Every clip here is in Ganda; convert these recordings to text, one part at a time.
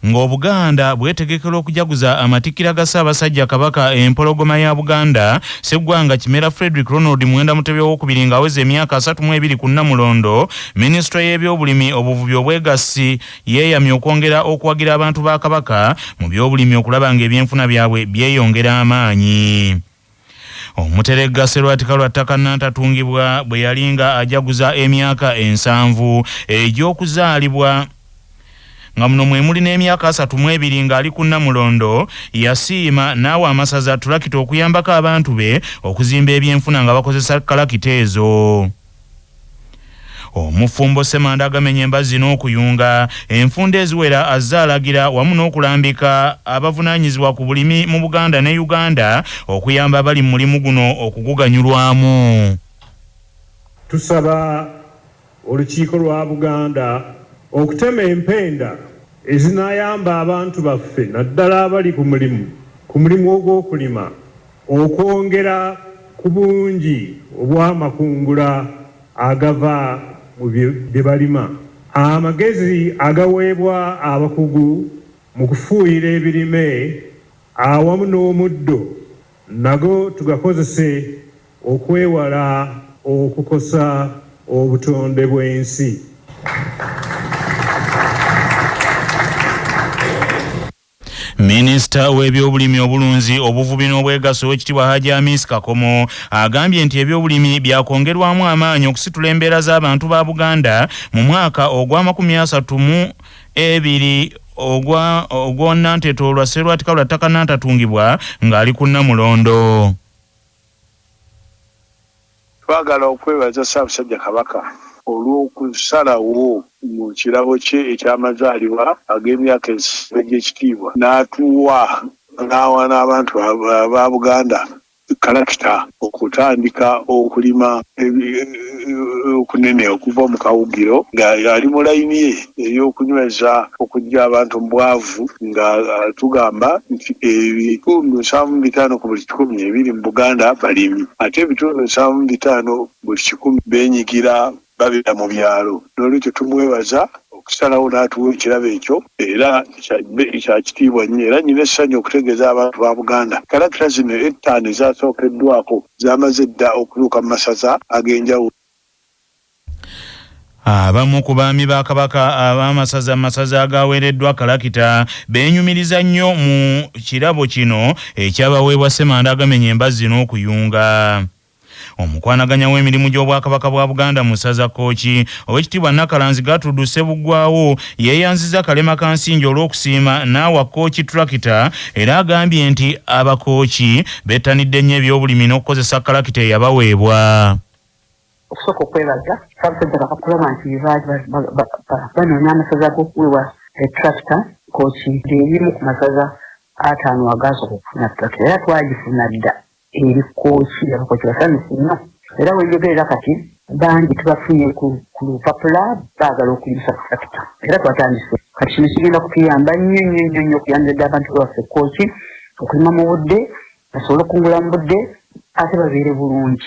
ng'Obuganda bwetegekera okujaguza amatikkira ga Ssaabasajja Kabaka empologoma ya Buganda Sseggwanga Kimera Frederick Ronald Mwenda Mutebi II ng'aweza emyaka 32 ku Nnamulondo, Minisitule y'ebyobulimi obuvubi obwegassi yeeyamye okwongera okuwagira abantu ba Kabaka mu byobulimi okulaba ng'ebyenfuna byabwe byeyongera amaanyi. Omuteregga Sserwatika Lwattaka Nantatungibwa bwe yalinga ajaguza emyaka 7 egy'okuzaalibwa nga muno mwe muli n'emyaka 32 ng'ali ku Nnamulondo, yasiima n'awa amasaza tulakita okuyambako abantu be okuzimba ebyenfuna nga bakozesa kalakita ezo. Omufumbo Ssemanda agamenya embazzi n'okuyunga enfunda eziwera azzaalagira wamu n'okulambika abavunaanyizibwa ku bulimi mu Buganda ne Uganda okuyamba abali mu mulimu guno okuguganyulwamu. Tusaba olukiiko lwa Buganda okutema empenda ezinayamba abantu baffe naddala abali ku mulimu ogw'okulima okwongera ku bungi obw'amakungula agava mu bye balima, amagezi agaweebwa abakugu mu kufuuyira ebirime awamu n'omuddo nago tugakozese okwewala okukosa obutonde bw'ensi. Minisita w'ebyobulimi obulunzi obuvubi n'obwegaso Oweekitiibwa Hajji Hamisi Kakomo agambye nti ebyobulimi byakwongerwamu amaanyi okusitula embeera z'abantu ba Buganda mu mwaka ogwa-2020 ogw'onnanteetoolwa Sserwatika Lwattaka Nantatungibwa ng'ali ku Nnamulondo. Twagala okwebaza Ssaabasajja Kabaka olw'okusalawo mu kirabo kye eky'amazaalibwa ag'emyaka egy'ekitiibwa n'atuwa n'awa n'abantu ba Buganda kalakita okutandika okulima okunene okuva mu kawugiro nga ali mu layini ye ey'okunyweza okujja abantu mu bwavu nga tugamba nti ebitundu 75 ku buli 100 ebiri mu Buganda balimi ate ebitundu 75 buli 100 beenyigira babira mu byalo. N'olwekyo tumwebaza okusalawo n'atuwa ekirabo ekyo era kya kitiibwa nnyo era nyina essanyu okutegeeza abantu ba Buganda kalakita zino 5 ezasookeddwako zamaze dda okutuuka mu masaza ag'enjawulo. Abamu ku baami ba Kabaka ab'amasaza agaweereddwa kalakita beenyumiriza nnyo mu kirabo kino ekyabaweebwa Ssemanda agamenya embazzi n'okuyunga. Omukwanaganya w'emirimu gy'Obwakabaka bwa Buganda mu ssaza Kkooki Oweekitiibwa Nakalanzi Gertrude Ssebuggwawo yeeyanziza kalema ka nsingi olw'okusiima n'awa Kkooki tulakita era agambye nti abakooki bettanidde nnyo ebyobulimi n'okukozesa kalakita eyabaweebwa. Okusooka okwebaza Ssaabasajja Kabaka kulaba nti banoonya amasaza g'okuweebwa etulakita Kkooki ly'erimu ku masaza 5 agasooka okufuna tulakita era twagifuna dda eri Kkooki abakooki basanyufu nnyo era wenjogerera kati bangi tubafunye ku lupapula baagala okulimisa tulakita era twatandise kati kino kigenda kutuyamba nnyo okuyanjadde abantu baffe Kkooki okulima mu budde basobole okungula mu budde ate babeere bulungi.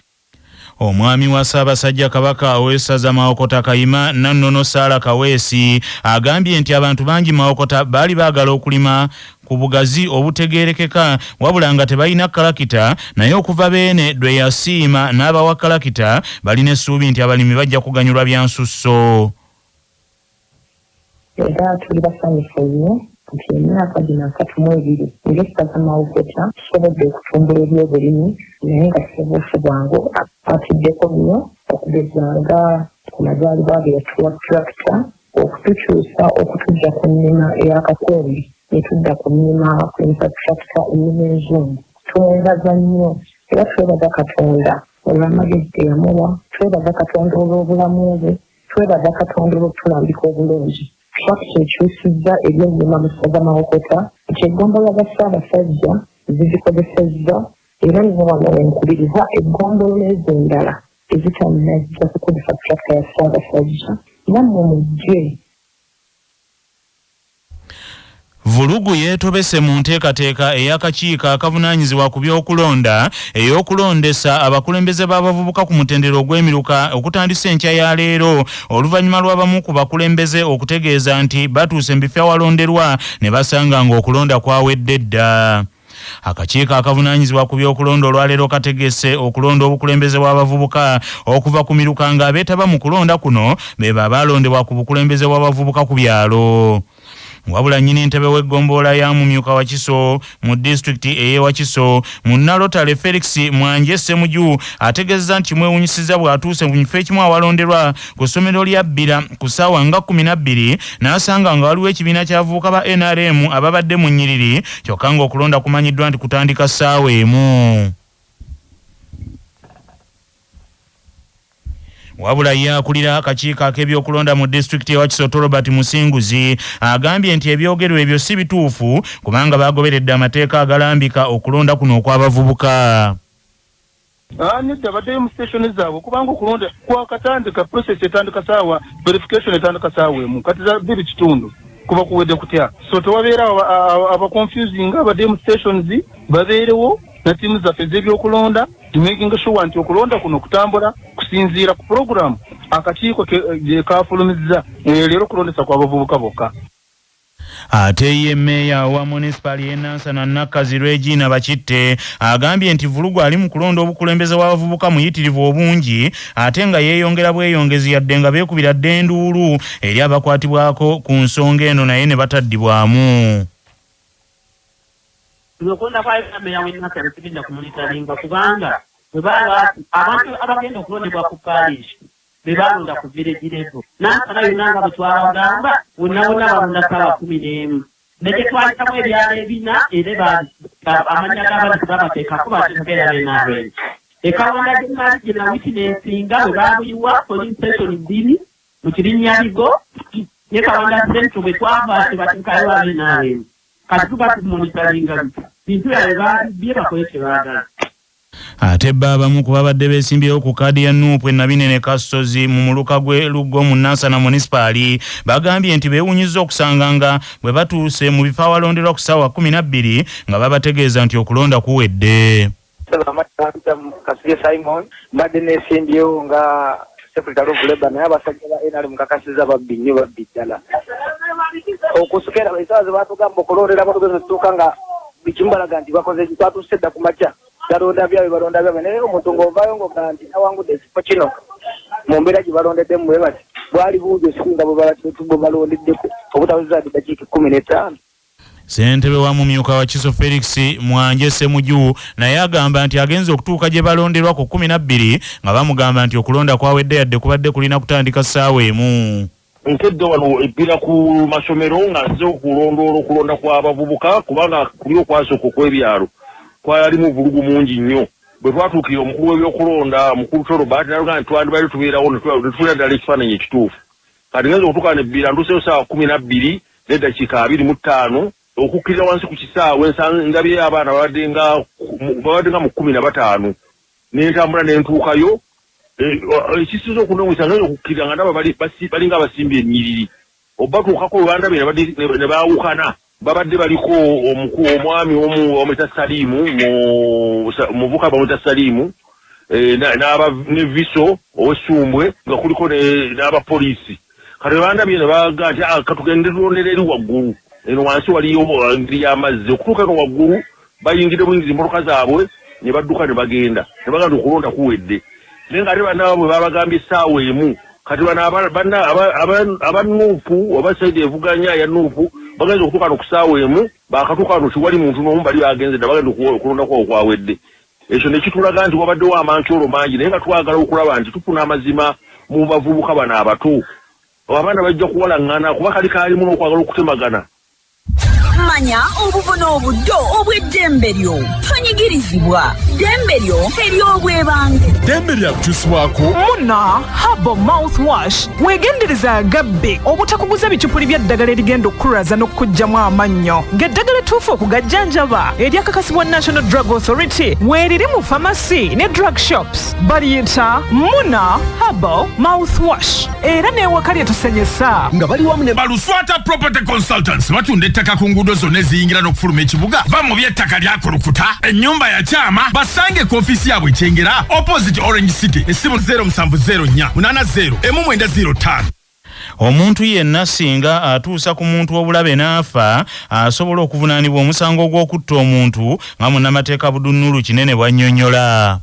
Omwami wa Ssaabasajja Kabaka ow'essaza Mawokota Kayima Nannono Saala Kaweesi agambye nti abantu bangi Mawokota baali baagala okulima ku bugazi obutegeerekeka wabula nga tebalina kalakita naye okuva beene dwe yasiima n'abawa kalakita balina essuubi nti abalimi bajja kuganyulwa bya nsusso. Era tuli basanyufu nnyo nti emyaka gino 32 ng'essaza Mawokota tusobodde okutumbula ebyobulimi naye nga tusoboose bwangu atuddeko nnyo okugezanga ku mazaalibwa ge yatuwa tulakita okutukyusa okutujja ku nnima ey'akakonde netudda ku nnima kulimisa tulakita ennima enzungu. Twebaza nnyo era twebaza Katonda olw'amagezi ge yamuwa, twebaza Katonda olw'obulamu bwe, twebaza Katonda olw'okutulambika obulungi. Tulakita ekyusizza eby'ennima mu ssaza Mawokota nti eggombolola za Ssaabasajja zizikozesezza era nino wano wenkubiriza eggombolola ezo endala ezitanajja kukozesa tulakita ya Ssaabasajja nammwe mujje. Vulugu yeetobese mu nteekateeka ey'akakiiko akavunaanyizibwa ku by'okulonda ey'okulondesa abakulembeze b'abavubuka ku mutendera ogw'emiruka okutandisa enkya ya leero oluvannyuma lw'abamu ku bakulembeze okutegeeza nti batuuse mu bifo awalonderwa ne basanga ng'okulonda kwawedde dda. Akakiiko akavunaanyizibwa ku by'okulonda olwaleero kategese okulonda obukulembeze bw'abavubuka okuva ku miruka ng'abeetaba mu kulonda kuno be baalondebwa ku bukulembeze bw'abavubuka ku byalo. Wabula nnyini ntebe w'eggomboola ya Mumyuka Wakiso mu disitulikiti ey'e Wakiso Munnalotale Felix Mwanje Ssemuju ategeezezza nti kimwewunyisizza bw'atuuse mu kifo ekimu awalonderwa ku ssomero lya Bbira ku ssaawa nga 12 n'asanga nga waliwo ekibiina ky'abavubuka ba NRM ababadde mu nnyiriri kyokka ng'okulonda kumanyiddwa nti kutandika ssaawa emu. Wabula yakulira akakiiko ak'ebyokulonda mu disitulikiti ya Wakiso Robert Musinguzi agambye nti ebyogerwa ebyo si bituufu kubanga bagoberedde amateeka agalambika okulonda kuno okw'abavubuka. Nedda baddeyo mu station zaabwe kubanga okulonda kwakatandika process etandika saawa verification etandika saawa emu kati za biri kitundu kuba kuwedde kutya so tewabeera abaconfusing abaddeyo mu stations babeerewo na tiimu zaffe z'ebyokulonda making sure nti okulonda kuno kutambula kusinziira ku program akakiiko kafulumizza leero kulondesa kw'abavubuka bokka. Ate ye meeya wa municipali y'e Nansana Nakkazi Regina Bakitte agambye nti Vulugu ali mu kulonda obukulembeze bw'abavubuka muyitirivu obungi ate nga yeeyongera bweyongezi yadde nga beekubira dda enduulu eri abakwatibwako ku nsonga eno naye ne bataddibwamu. Tunakwenda kwa meya w'ennaku abitibinda ku monitoringa kubanga abantu abagenda okulondebwa ku parish be balonda ku village level Nansana yonna nga bwe twabagamba bonna balonda ssaawa 11 ne gye twayitamu ebyalo ebina era amanya g'abantu babateekako bategeera benarenti ekalonda gy'emali gye na witnessinga bwe baabuyiwa police station 2 mu Kirinnyabigo ne kalonda central bwe twava tebateekayo abenarenti kati tuba tumonitoringa bintu bye bakole kye baagala. Ate abamu ku babadde beesimbyewo ku kaadi ya Nuupu Nabinene Kasozi mu muluka gwe Luggo mu Nansana municipali bagambye nti beewunyizza okusanga nga bwe batuuse mu bifo awalonderwa ku ssaawa 12 nga babategeeza nti okulonda kuwedde. Kasirye Simon mbadde neesimbyewo nga Secretary of Labour naye abasajja ba NRM kakasiza babbi nnyo babbi ddala okusukera essaawa ze baatugamba okulondera batugeza tutuuka nga bikimbalaga nti bakoze twatuuse dda ku makya balonda byabe naye omuntu ng'ovaayo ng'ogaa nti awangudde ekifo kino mu mbeera gye balondeddemu bwe bati bwali buujo singa bwe balondeddeko obutaweza dakiika 15. Ssentebe wa Mumyuka Wakiso Felix Mwanje Ssemuju naye agamba nti agenze okutuuka gye balonderwa ku 12 nga bamugamba nti okulonda kwawedde yadde kubadde kulina kutandika ssaawa emu. Nkedde wano ebbira ku masomero nga nze okulonda kw'abavubuka kubanga kuli okwasooka okw'ebyalo kwalimu Vulugu mungi nnyo bwe twatuukira omukulu w'ebyokulonda mukulu Robert n'alugamba nti twandibadde tubeerawo ne tulina ddala ekifaananyi ekituufu kati ngenza okutuuka nebbira ntuuseyo ssaawa 12 n'eddakiika 25 okukkirira wansi ku kisaawe ndabye abaana babadde nga mu 15 n'entambula n'entuukayo ekisiza okunongesa nga okukkirira nga ndaba balinga abasimbye ennyiriri obatuukako webandabye ne baawukana babadde baliko omwami omweta Salimu muvuka bamweta Salimu ne Viso ow'Essumbwe nga kuliko n'abapoliisi kati bandabye ne baga nti katugende tulondera eri waggulu eno wansi waliyo engeri y'amazzi okutuuka eno waggulu bayingidde buyingiza emmotoka zaabwe ne badduka ne bagenda ne baga nti okulonda kuwedde naye nga ate bannaaba bwe babagambye essaawa emu kati aba Nuupu oba sayidi evuganya ya Nuupu bagenze okutuuka no ku ssaawa emu bakatuuka no tiwali muntu n'omu bali bagenze dda bagenda okulonda kwawo kwawedde ekyo ne kitulaga nti wabaddewo amankyolo mangi naye nga twagala okulaba nti tufuna amazima mu bavubuka bano abato abaana bajja kuwalaŋŋana kuba kali kaalimu n'okwagala okutemagana. Manya obuvuna obuddo obw'eddembe lyo tonyigirizibwa ddembe lyo ery'obwebange ddembe lyakukyusibwako Muna Herbal Mouthwash weegendereza agabbe obutakuguza bicupuli bya ddagala erigenda okukulaza n'okuggyamu amannyo ng'eddagala ettuufu okugajjanjaba eryakakasibwa National Drug Authority weeriri mu pharmacy ne drug shops baliyita Muna Herbal Mouthwash era n'ewaka lye tusenyesa nga bali wamu ne Baluswata Property Consultants batunda ettaka ku nguudo enguudo zonna eziyingira n'okufuluma ekibuga va mu by'ettaka lyakulukuta ennyumba ya kyama basange ku ofiisi yaabwe ekyengera opposite Orange City essimu 0704 80 1905. Omuntu yenna singa atuusa ku muntu w'obulabe n'afa asobola okuvunaanibwa omusango gw'okutta omuntu nga munnamateeka Budunulu Kinene bw'annyonnyola.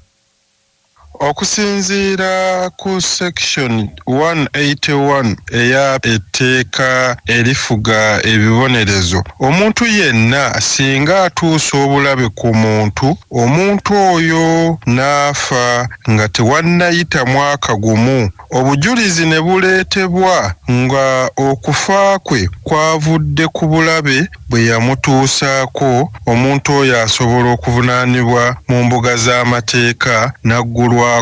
Okusinziira ku section 181 eya etteeka erifuga ebibonerezo, omuntu yenna singa atuusa obulabe ku muntu, omuntu oyo n'afa nga tewannayita mwaka gumu, obujulizi ne buleetebwa nga okufa kwe kwavudde ku bulabe bwe yamutuusaako, omuntu oyo asobola okuvunaanibwa mu mbuga z'amateeka n'aggulwako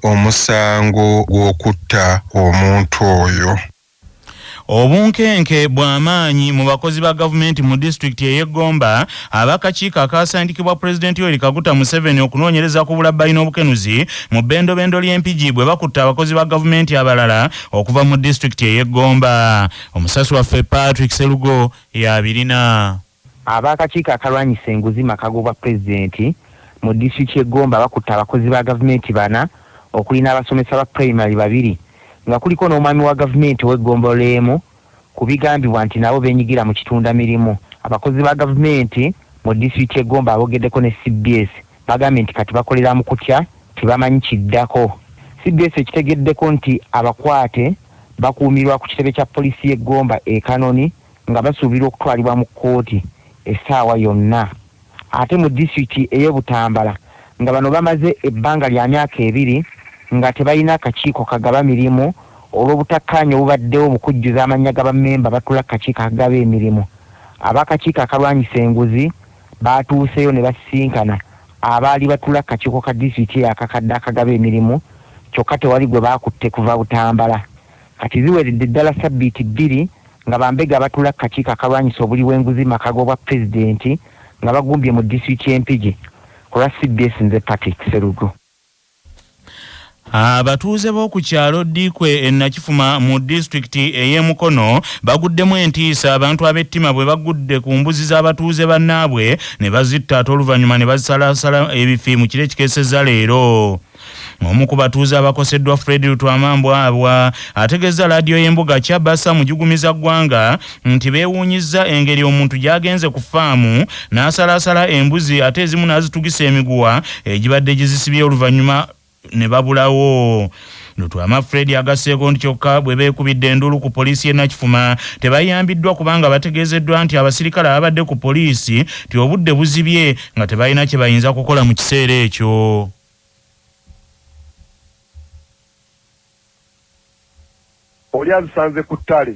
omusango gw'okutta omuntu oyo. Obunkenke bw'amaanyi mu bakozi ba gavumenti mu disitulikiti ey'Egomba ab'akakiiko akaasindikibwa Pulezidenti Yoweri Kaguta Museveni okunoonyereza ku bulabbayina obukenuzi mu bbendobendo ly'empigi bwe bakutta abakozi ba gavumenti abalala okuva mu disitulikiti ey'Egomba. Omusasi waffe Patrick Serugo y'abirina. Ab'akakiiko akalwanyisa enguzi makagobwa Pulezidenti mu disitulikiti y'Egomba bakutta abakozi ba gavumenti 4 okuli n'abasomesa ba primary 2 nga kuliko n'omwami wa gavumenti w'Egomba Lemu kubigambibwa nti nabo benyigira mu kitunda mirimu. Abakozi ba gavumenti mu disitulikiti y'Egomba abogeddeko ne CBS bagambye nti kati bakolera mu kutya tebamanyi kiddako. CBS ekitegeddeko nti abakwate bakuumirwa ku kitebe kya poliisi y'Egomba Kanoni nga basuubirwa okutwalibwa mu kkooti essaawa yonna. Ate mu disitulikiti ey'Obutambala nga bano bamaze ebbanga lya myaka 2 nga tebalina akakiiko kagaba mirimu olw'obutakkaanya obubaddewo mu kujjuza amannya g'abammemba batula akakiiko akagaba emirimu. Ab'akakiiko akalwanyisa enguzi baatuuseyo ne basisinkana abaali batula akakiiko ka disitulikiti akakadde akagaba emirimu, kyokka tewali gwe baakutte kuva Butambala. Kati ziweredde ddala sabbiiti 2 nga bambega batula akakiiko akalwanyisa obuli bw'enguzi makagobwa Pulezidenti nga bagumbye mu disitulikiti y'Empigi. Olwa CBS nze Patrick Serugo. Abatuuze b'oku kyalo Dikwe Nakifuma mu disitulikiti ey'Emukono baguddemu entiisa abantu ab'ettima bwe bagudde ku mbuzi z'abatuuze bannaabwe ne bazitta ate oluvannyuma ne bazisalasala ebifi mu kiro ekikeesezza leero. Omu ku batuuze abakoseddwa Fred Lutwamambwa ategeeza laadiyo y'embuga Kyabasa mu jugumiza ggwanga nti beewuunyizza engeri omuntu gy'agenze ku faamu n'asalasala embuzi ate ezimu n'azitugisa emiguwa egibadde gizisibye oluvannyuma ne babulawo. Lutwama Fred agasseeko nti kyokka bwe beekubidde endulu ku poliisi y'e Nakifuma tebayambiddwa kubanga bategeezeddwa nti abasirikale ababadde ku poliisi ti obudde buzibye nga tebalina kye bayinza kukola mu kiseera ekyo. Oli azisanze ku ttale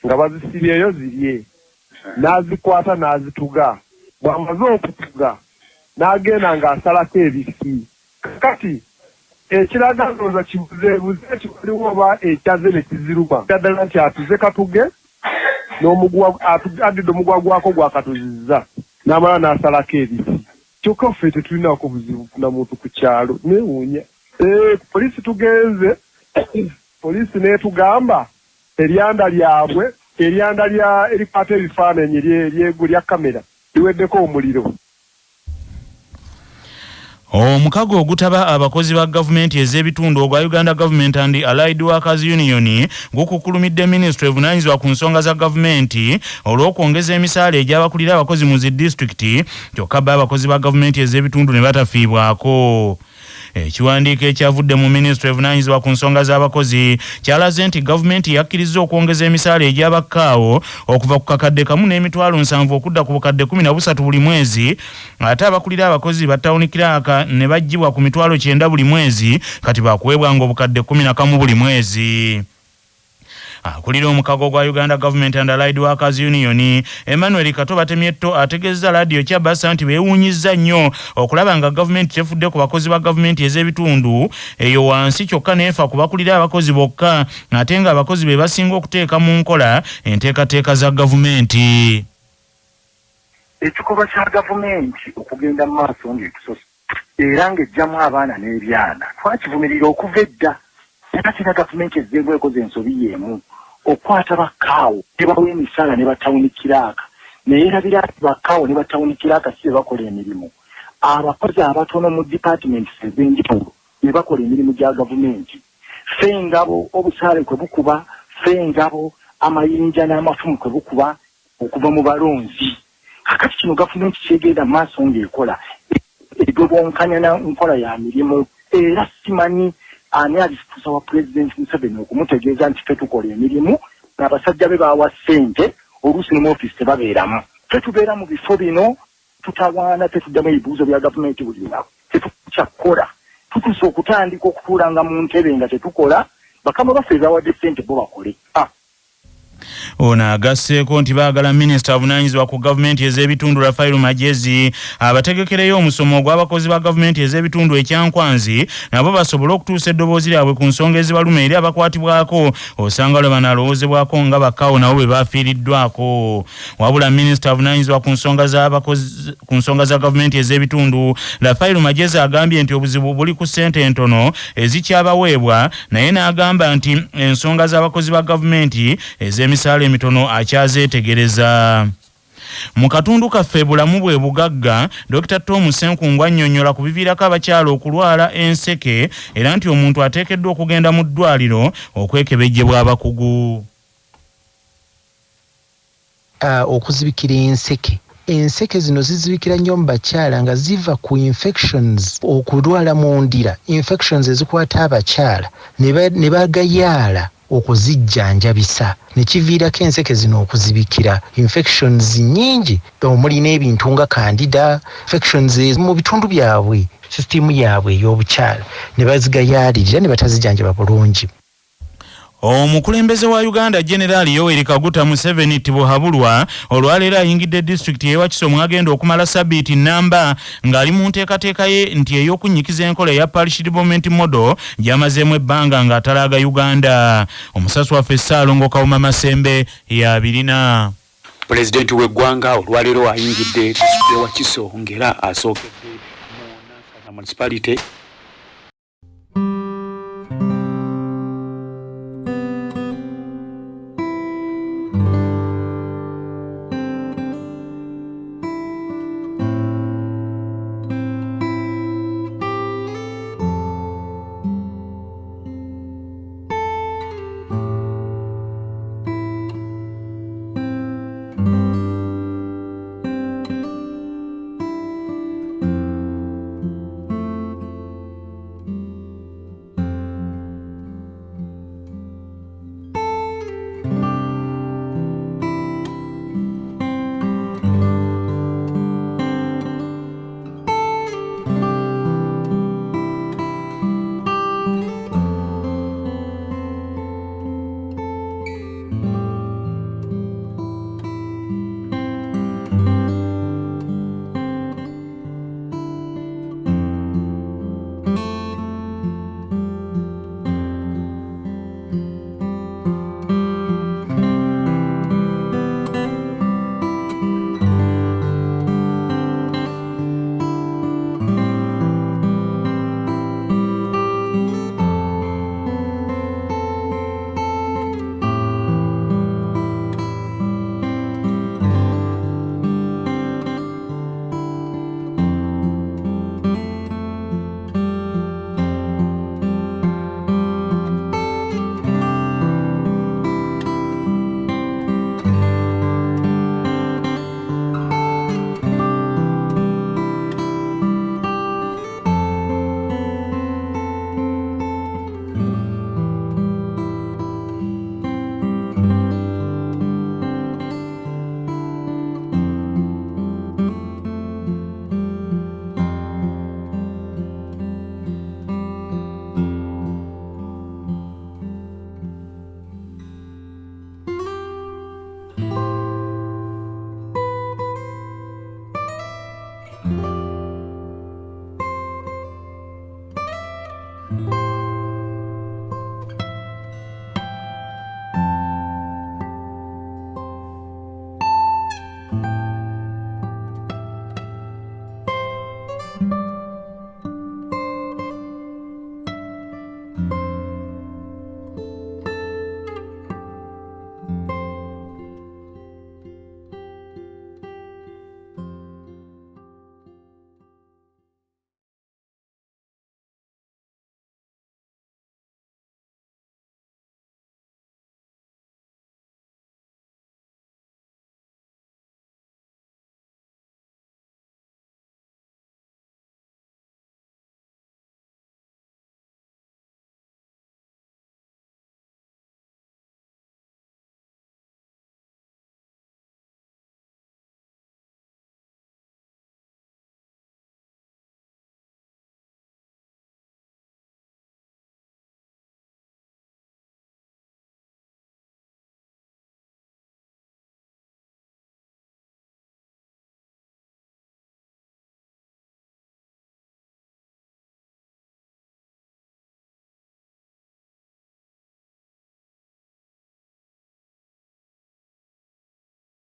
nga bazisibyeyo zirye, n'azikwata n'azituga, bw'amaze okutuga n'agenda ng'asalako ebifi. Kati ekiraga ndowooza kibuzeebuze kibaliwo oba ekyaze ne kiziruma ddala nti atuze katuge addidde omugwa gwako gwakatuzizza n'amala n'asalako ebifi. Kyokka ffe tetulinaako buzibu na muntu ku kyalo neewuunya. Poliisi tugenze poliisi n'etugamba eryanda lyabwe eryanda erikwata ebifaananyi eryego lya kamera liweddeko omuliro. Omukago ogutaba abakozi ba gavumenti ez'ebitundu ogwa Uganda Government and Allied Workers Union gukukulumidde Ministry evunaanyizibwa ku nsonga za gavumenti olw'okwongeza emisaala egy'abakulira abakozi mu zi disitulikiti, kyokka abakozi ba gavumenti ez'ebitundu ne batafiibwako. Ekiwandiiko ekyavudde mu Ministry evunaanyizibwa ku nsonga z'abakozi kyalaze nti gavumenti yakkiriza okwongeza emisaala egy'abakkaawo okuva ku kakadde 1.7 okudda ku bukadde 13 buli mwezi, ate abakulira abakozi ba tawuni kiraaka ne baggyibwa ku 900 buli mwezi kati baakuweebwanga obukadde 11 buli mwezi. Akulira omukago gwa Uganda Government and Allied Workers Union Emmanuel Kato Batemyetto ategeeza laadiyo Kyabasa nti beewuunyizza nnyo okulaba nga gavumenti tefudde ku bakozi ba gavumenti ez'ebitundu eyo wansi kyokka neefa ku bakulira abakozi bokka, ate nga abakozi be basinga okuteeka mu nkola enteekateeka za gavumenti. Ekikoba kya gavumenti okugenda mu maaso ng'etusosa era ng'ejjamu abaana n'ebyana twakivumirira okuva edda. Nakina gavumenti ezzeemu ekoze ensobi y'emu okwata bakkaawo ne bawa emisaala ne batawuni kiraaka neerabira ati bakaawo ne batawunikira akasibe bakola emirimu abakozi abatono mu departments ez'enjawulo ne bakola emirimu gya gavumenti ffe ngabo obusaale kwe bukuba ffe ngabo amayinja n'amafumu kwe bukuba okuva mu balonzi kakati kino gavumenti kyegenda mu maaso ng'ekola egobonkanya na nkola ya mirimu era simanyi ani alisitusa wa President Museveni okumutegeeza nti ffe tukola emirimu n'abasajja be bawa ssente oluusi ne mu office tebabeeramu ffe tubeera mu bifo bino tutawaana tetuddamu ebibuuzo bya gavumenti buli lunaku tetukyakola tutuuse okutandika okutuulanga mu ntebe nga tetukola bakama baffe ebawadde ssente bo bakole Ona agasseeko nti baagala minisita avunaanyizibwa ku gavumenti ez'ebitundu Rafael Magezi abategekereyo omusomo ogw'abakozi ba gavumenti ez'ebitundu ekyankwanzi nabo basobole okutuusa eddoboozi lyabwe ku nsonga ezibaluma eri abakwatibwako osanga lwe banalowoozebwako nga bakaawo nabo bwe baafiiriddwako wabula minisita avunaanyizibwa ku nsonga za gavumenti ez'ebitundu Rafael Magezi agambye nti obuzibu buli ku ssente entono ezikyabaweebwa naye n'agamba nti ensonga z'abakozi ba gavumenti ez'emisaala emitono akyazeetegereza. Mu katundu kaffe bulamu bwe bugagga Dr. Tom Senkungu annyonnyola ku biviirako abakyala okulwala enseke era nti omuntu ateekeddwa okugenda mu ddwaliro okwekebejjebwa abakugu. Okuzibikira enseke zino zizibikira nnyo mu bakyala nga ziva ku infections okulwala mu ndira infections ezikwata abakyala ne bagayaala okuzijjanjabisa ne kiviirako enseke zino okuzibikira infections nyingi omuli n'ebintu nga candida infections mu bitundu byabwe sisitimu yaabwe ey'obukyala ne bazigayaalirira ne batazijjanjaba bulungi. Omukulembeze wa Uganda General Yoweri Kaguta Museveni tibuhabulwa olwaleero ayingidde district y'e Wakiso agenda okumala sabbiiti nnamba ng'ali mu nteekateeka ye nti ey'okunnyikiza enkola eya Parish Development Model gy'amazeemu ebbanga ng'atalaaga Uganda. Omusasi waffe Ssaalongo Kawuma Masembe y'abirina. Pulezidenti w'eggwanga olwaleero ayingidde district y'e Wakiso ng'era asookedde mu Nansana Municipality